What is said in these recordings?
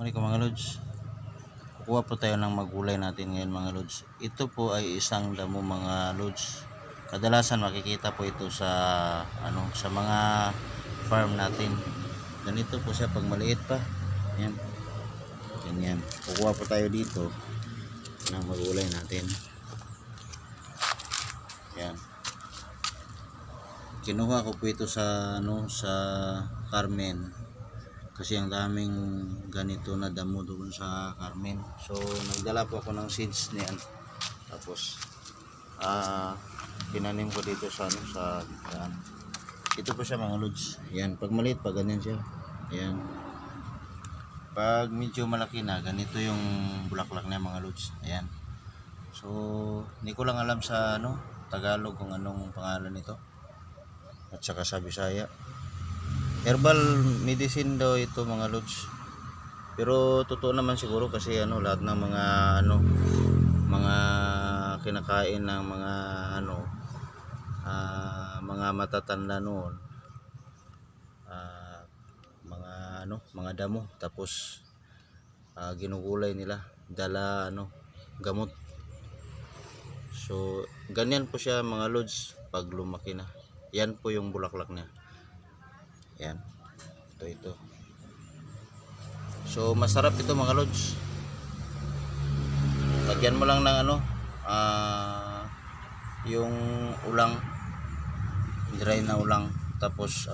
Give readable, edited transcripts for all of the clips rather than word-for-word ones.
Mali ko mga lods. Kukuha po tayo ng magulay natin ngayon mga lods. Ito po ay isang damo mga lods. Kadalasan makikita po ito sa sa mga farm natin. Ganito po siya pag maliit pa. Yan. Ganyan. Kukuha po tayo dito ng magulay natin. Yan. Kinuha ko po ito sa sa Carmen. Kasi ang daming ganito na damo doon sa Carmen. So nagdala po ako ng seeds niyan. Tapos tinanim ko dito sa sa yan. Ito po siya mga lods. Yan, pag maliit pa ganyan siya. Yan. Pag medyo malaki na, ganito yung bulaklak niya mga lods. Ayan. So hindi ko lang alam sa Tagalog kung anong pangalan nito. At saka sa Bisaya. Herbal medicine daw ito mga lods. Pero totoo naman siguro kasi lahat ng mga mga kinakain ng mga mga matatanda noon, mga damo, tapos ginugulay nila dala gamot. So ganyan po siya mga lods pag lumaki na. Yan po yung bulaklak niya. Yan. Ito. So masarap ito mga lods. Lagyan mo lang ng yung ulang, dry na ulang, tapos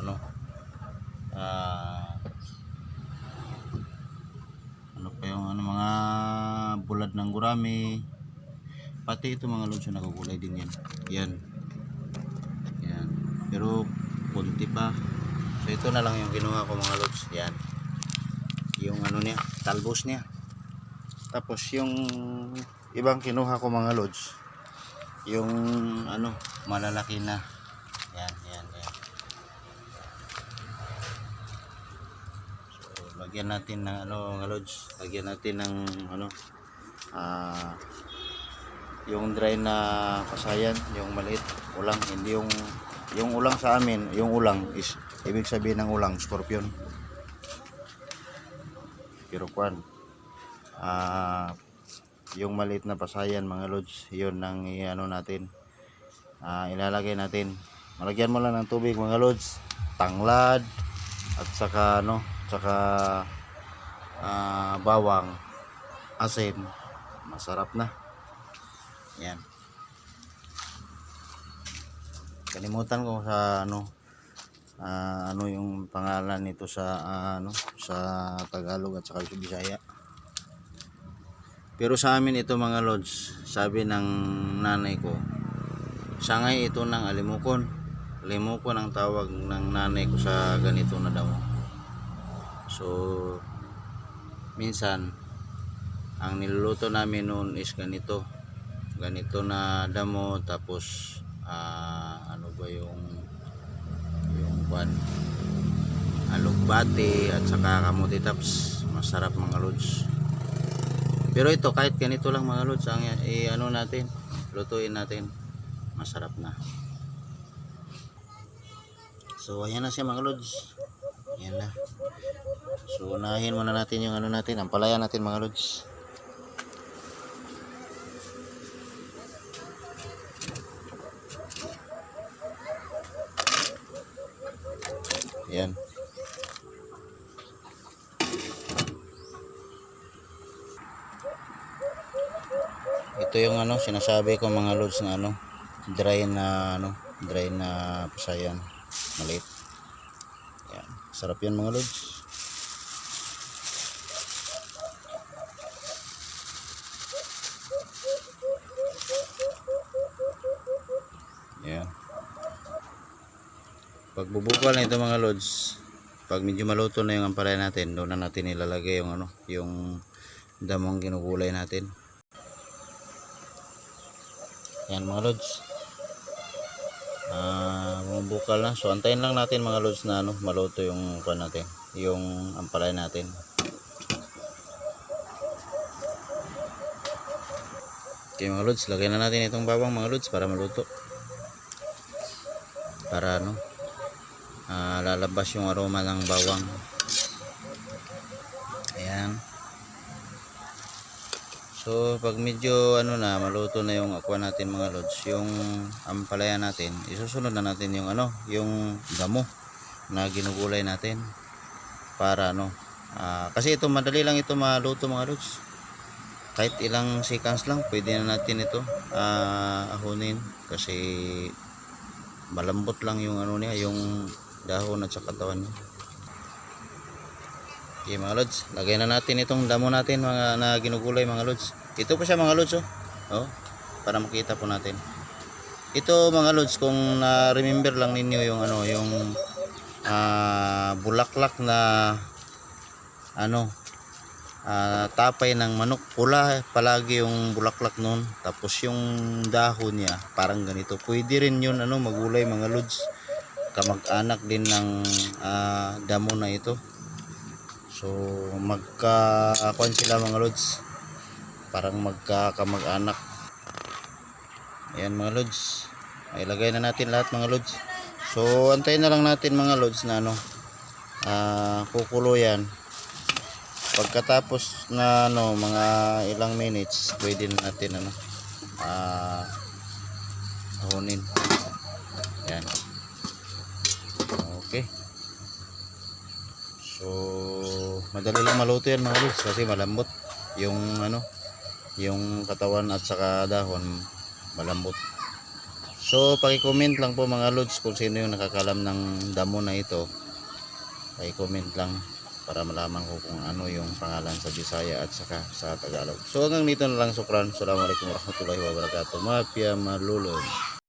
pa yung mga bulad ng gurami. Pati ito mga lods, nagugulay din yan. Yan. Pero kunti pa. So ito na lang yung kinuha ko mga lods. Yan. Yung niya, talbos niya. Tapos yung ibang kinuha ko mga lods, yung malalaki na. Yan. So lagyan natin ng mga lods. Lagyan natin ng yung dry na kasayan, yung maliit, ulang, hindi yung ulang sa amin, yung ulang is ibig sabihin ng ulang, scorpion. Pero yung maliit na pasayan mga lods, yun ang natin, ilalagay natin. Malagyan mo lang ng tubig mga lods, tanglad, at saka bawang, asin, masarap na. Yan. Kalimutan ko sa yung pangalan nito sa sa Tagalog at saka sa Bisaya. Pero sa amin ito mga lods, sabi ng nanay ko, sangay ito ng alimukon. Alimukon ang tawag ng nanay ko sa ganito na damo. So minsan ang niluluto namin noon is ganito na damo, tapos yung alugbati at saka kamuti taps. Masarap mga lods. Pero ito kahit ganito lang mga lods, ang natin, lutuin natin, masarap na. So ayan na siya mga lods. Ayan na. So unahin muna natin yung natin, ang palaya natin mga lods. Yan. Ito yung sinasabi ko mga lods na dry na pasayan, maliit. Yan. Sarap yan mga lods. Yan. Pagbubukal na ito mga lods, pag medyo maluto na yung ampalaya natin, doon na natin ilalagay yung yung damong ginugulay natin. Yan mga lods. Bumubukal na. So antayin lang natin mga lods na maluto yung natin, yung ampalaya natin. Okay mga lods, lagay na natin itong bawang mga lods para maluto. Para lalabas yung aroma ng bawang. Ayan. So pag medyo ano na, maluto na yung aqua natin mga lods, yung ampalaya natin, isusunod na natin yung ano, yung damo na ginugulay natin para ano, kasi ito madali lang ito maluto mga lods. Kahit ilang seconds lang pwede na natin ito ahunin kasi malambot lang yung ano niya, yung dahon at saka katawan niya. Okay mga lods, lagay na natin itong damo natin mga na ginugulay mga lods. Ito pa siya mga lods oh, para makita po natin. Ito mga lods, kung na-remember lang ninyo yung ano, yung bulaklak na ano, tapay ng manok, pula palagi yung bulaklak nun, tapos yung dahon niya parang ganito. Pwede rin yun ano, magulay mga lods, kamag-anak din ng damo na ito. So magkakuan sila mga lods, parang magkakamag-anak. Ayan mga lods, ilagay na natin lahat mga lods. So antayin na lang natin mga lods na ano, kukulo yan. Pagkatapos na ano, mga ilang minutes, pwede na natin ano, ahunin. Yan. Okay. So madali lang maluto yan mga lods kasi malambot yung ano, yung katawan at saka dahon, malambot. So paki-comment lang po mga lods kung sino yung nakakalam ng damo na ito. Paki-comment lang para malaman ko kung ano yung pangalan sa Bisaya at saka sa Tagalog. So hanggang dito na lang, sukran. Assalamualaikum warahmatullahi wabarakatuh. Mafia Malulon.